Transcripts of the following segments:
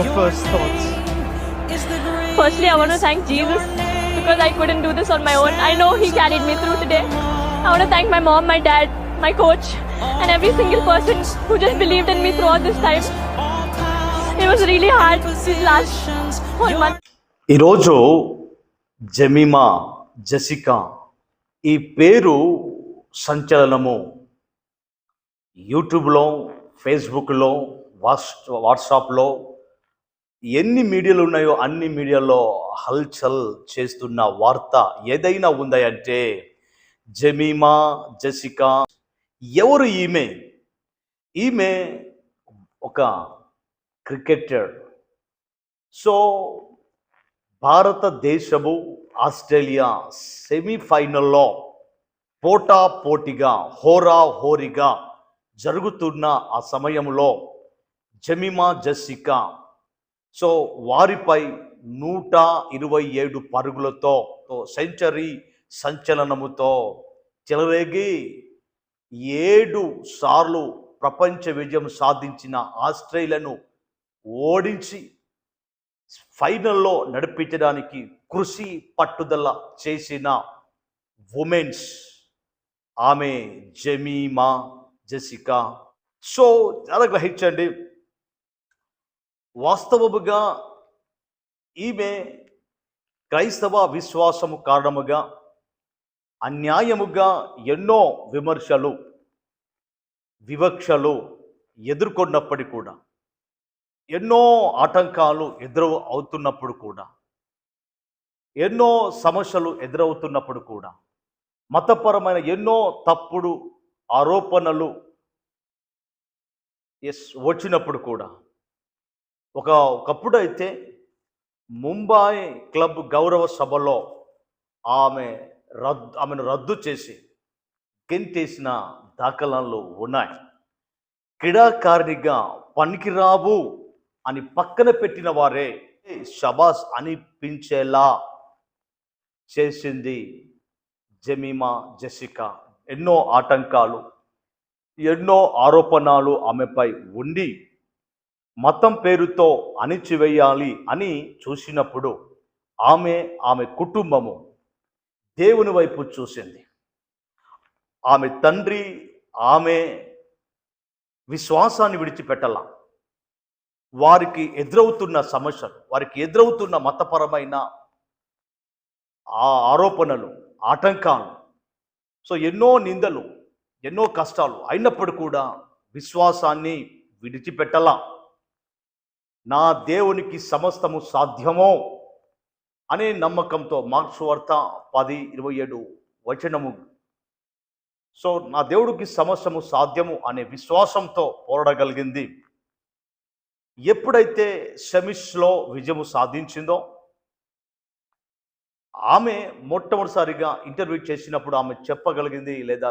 your first thoughts? Firstly, I want to thank Jesus because I couldn't do this on my own. I know He carried me through today. I want to thank my mom, my dad, my coach, and every single person who just believed in me throughout this time. It was really hard this last whole month. ఈరోజు Jemimah Jessica ఈ పేరు సంచలనము. యూట్యూబ్లో, ఫేస్బుక్లో, వాట్సాప్లో ఎన్ని మీడియాలు ఉన్నాయో అన్ని మీడియాలో హల్చల్ చేస్తున్న వార్త ఏదైనా ఉందంటే జమీమా జెసికా. ఎవరు ఈమె? ఈమె ఒక క్రికెటర్. సో భారతదేశము ఆస్ట్రేలియా సెమీఫైనల్లో పోటాపోటీగా హోరాహోరీగా జరుగుతున్న ఆ సమయంలో జమీమా జెసికా సో వారిపై 127 పరుగులతో సెంచరీ సంచలనముతో చెలరేగి 7 సార్లు ప్రపంచ విజయం సాధించిన ఆస్ట్రేలియాను ఓడించి ఫైనల్లో నడిపించడానికి కృషి పట్టుదల చేసిన ఉమెన్స్ ఆమె జమీమా జెసికా. సో చాలా గ్రహించండి, వాస్తవముగా ఈమె క్రైస్తవ విశ్వాసము కారణముగా అన్యాయముగా ఎన్నో విమర్శలు వివక్షలు ఎదుర్కొన్నప్పటికీ కూడా, ఎన్నో ఆటంకాలు అవుతున్నప్పుడు కూడా, ఎన్నో సమస్యలు ఎదురవుతున్నప్పుడు కూడా, మతపరమైన ఎన్నో తప్పుడు ఆరోపణలు వచ్చినప్పుడు కూడా, ఒకప్పుడు అయితే ముంబై క్లబ్ గౌరవ సభలో ఆమెను రద్దు చేసి గెంటేసిన దాఖలాలు ఉన్నాయి. క్రీడాకారిణిగా పనికిరావు అని పక్కన పెట్టిన వారే షబాస్ అనిపించేలా చేసింది జమీమా జెసికా. ఎన్నో ఆటంకాలు, ఎన్నో ఆరోపణలు ఆమెపై ఉండి మతం పేరుతో అణిచివేయాలి అని చూసినప్పుడు ఆమె కుటుంబము దేవుని వైపు చూసింది. ఆమె తండ్రి ఆమె విశ్వాసాన్ని విడిచిపెట్టాల. వారికి ఎదురవుతున్న సమస్యలు, వారికి ఎదురవుతున్న మతపరమైన ఆరోపణలు, ఆటంకాలు, సో ఎన్నో నిందలు, ఎన్నో కష్టాలు అయినప్పుడు కూడా విశ్వాసాన్ని విడిచిపెట్టాల. నా దేవునికి సమస్తము సాధ్యమో అనే నమ్మకంతో మార్క్స్ వార్త 10:27 వచనము. సో నా దేవుడికి సమస్తము సాధ్యము అనే విశ్వాసంతో పోరాడగలిగింది. ఎప్పుడైతే సెమీస్లో విజయము సాధించిందో, ఆమె మొట్టమొదటిసారిగా ఇంటర్వ్యూ చేసినప్పుడు ఆమె చెప్పగలిగింది లేదా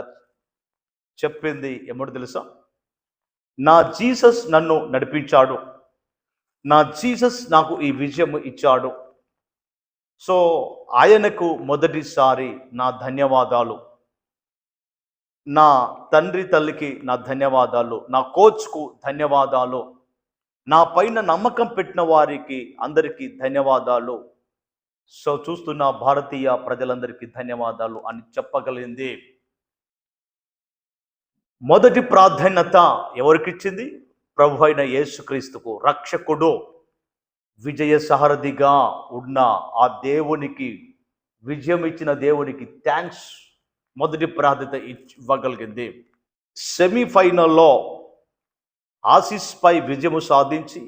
చెప్పింది ఏమిటో తెలుసా? నా జీసస్ నన్ను నడిపించాడు, నా జీసస్ నాకు ఈ విజయం ఇచ్చాడు. సో ఆయనకు మొదటిసారి నా ధన్యవాదాలు, నా తండ్రి తల్లికి నా ధన్యవాదాలు, నా కోచ్కు ధన్యవాదాలు, నా పైన నమ్మకం పెట్టిన వారికి అందరికీ ధన్యవాదాలు, సో చూస్తున్న భారతీయ ప్రజలందరికీ ధన్యవాదాలు అని చెప్పగలిగింది. మొదటి ప్రాధాన్యత ఎవరికిచ్చింది? ప్రభు అయిన యేసుక్రీస్తుకు, రక్షకుడు, విజయ సారథిగా ఉన్న ఆ దేవునికి, విజయం ఇచ్చిన దేవునికి థ్యాంక్స్ మొదటి ప్రాధాన్యత ఇవ్వగలిగింది. సెమీఫైనల్లో ఆసీస్పై విజయము సాధించి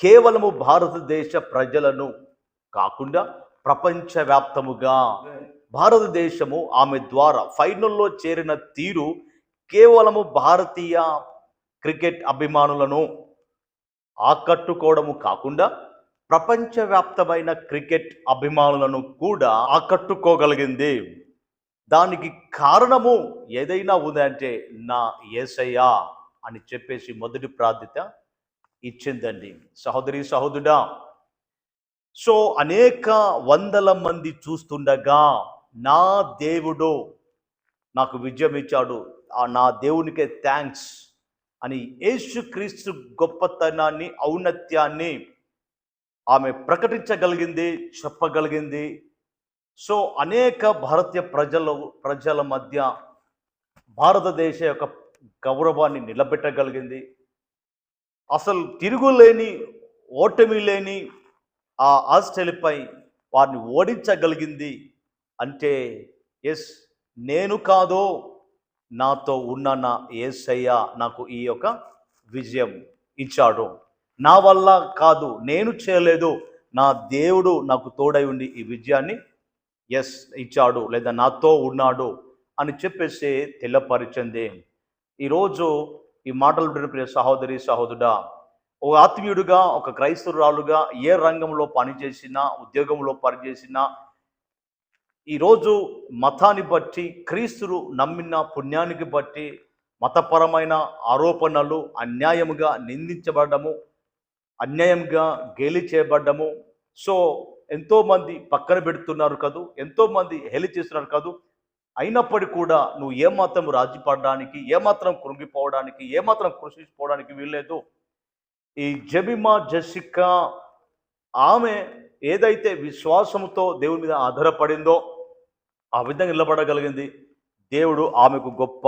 కేవలము భారతదేశ ప్రజలను కాకుండా ప్రపంచవ్యాప్తముగా భారతదేశము ఆమె ద్వారా ఫైనల్లో చేరిన తీరు కేవలము భారతీయ క్రికెట్ అభిమానులను ఆకట్టుకోవడము కాకుండా ప్రపంచవ్యాప్తమైన క్రికెట్ అభిమానులను కూడా ఆకట్టుకోగలిగింది. దానికి కారణము ఏదైనా ఉందంటే నా యేసయ్య అని చెప్పేసి మొదటి ప్రాధాన్యత ఇచ్చిందండి. సహోదరి సహోదరుడా, సో అనేక వందల మంది చూస్తుండగా నా దేవుడు నాకు విజయం ఇచ్చాడు, నా దేవునికే థ్యాంక్స్ అని యేసుక్రీస్తు గొప్పతనాన్ని, ఔన్నత్యాన్ని ఆమె ప్రకటించగలిగింది, చెప్పగలిగింది. సో అనేక భారతీయ ప్రజల మధ్య భారతదేశ యొక్క గౌరవాన్ని నిలబెట్టగలిగింది. అసలు తిరుగులేని, ఓటమి లేని ఆ ఆస్ట్రేలియాపై వారిని ఓడించగలిగింది అంటే ఎస్, నేను కాదో నాతో ఉన్న నా యేసయ్య నాకు ఈ యొక్క విజయం ఇచ్చాడు. నా వల్ల కాదు, నేను చేయలేదు, నా దేవుడు నాకు తోడై ఉండి ఈ విజయాన్ని ఎస్ ఇచ్చాడు, లేదా నాతో ఉన్నాడు అని చెప్పేసి తెల్లపరిచింది. ఈరోజు ఈ మాటలు వింటున్న ప్రియ సహోదరి సహోదరుడా, ఒక ఆత్మీయుడుగా, ఒక క్రైస్తవురాలుగా ఏ రంగంలో పనిచేసినా, ఉద్యోగంలో పనిచేసినా, ఈరోజు మతాన్ని బట్టి, క్రీస్తును నమ్మిన పుణ్యానికి బట్టి మతపరమైన ఆరోపణలు, అన్యాయముగా నిందించబడము, అన్యాయంగా గేలి చేయబడ్డము. సో ఎంతోమంది పక్కన పెడుతున్నారు కదూ, ఎంతోమంది హేళన చేస్తున్నారు కదూ. అయినప్పటికీ కూడా నువ్వు ఏమాత్రం రాజీ పడడానికి, ఏమాత్రం కృంగిపోవడానికి, ఏమాత్రం కృషించిపోవడానికి వీల్లేదు. ఈ జెమిమా జెసికా ఆమె ఏదైతే విశ్వాసంతో దేవుని మీద ఆధారపడిందో ఆ విధంగా నిలబడగలిగింది. దేవుడు ఆమెకు గొప్ప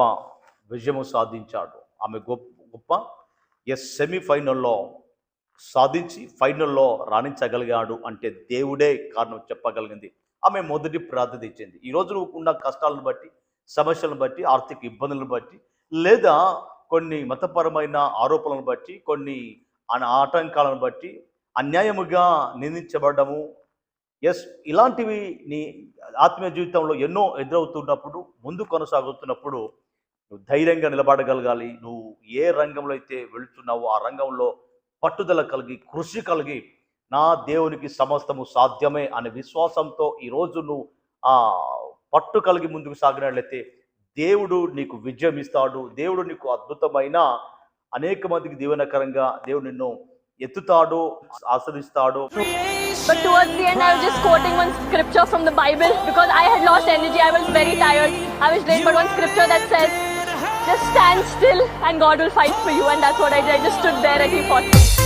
విజయము సాధించాడు. ఆమె గొప్ప సెమీఫైనల్లో సాధించి ఫైనల్లో రాణించగలిగాడు అంటే దేవుడే కారణం చెప్పగలిగింది. ఆమె మొదటి ప్రార్థన ఇచ్చింది. ఈరోజు నువ్వు ఉన్న కష్టాలను బట్టి, సమస్యలను బట్టి, ఆర్థిక ఇబ్బందులను బట్టి, లేదా కొన్ని మతపరమైన ఆరోపణలను బట్టి, కొన్ని ఆటంకాలను బట్టి, అన్యాయముగా నిందించబడ్డము, ఎస్, ఇలాంటివి నీ ఆత్మీయ జీవితంలో ఎన్నో ఎదురవుతున్నప్పుడు, ముందు కొనసాగుతున్నప్పుడు నువ్వు ధైర్యంగా నిలబడగలగాలి. నువ్వు ఏ రంగంలో అయితే వెళుతున్నావో ఆ రంగంలో పట్టుదల కలిగి, కృషి కలిగి, నా దేవునికి సమస్తము సాధ్యమే అనే విశ్వాసంతో ఈరోజు నువ్వు పట్టు కలిగి ముందుకు సాగినట్లయితే దేవుడు నీకు విజయం ఇస్తాడు. దేవుడు నీకు అద్భుతమైన అనేక మందికి దీవెనకరంగా దేవుడు నిన్ను ఎత్తుతాడు, ఆస్వాదిస్తాడు. But towards the end, I was just quoting one scripture from the Bible because I had lost energy. I was very tired. I was late, but one scripture that says, just stand still and God will fight for you. And that's what I did. I just stood there and He fought for me.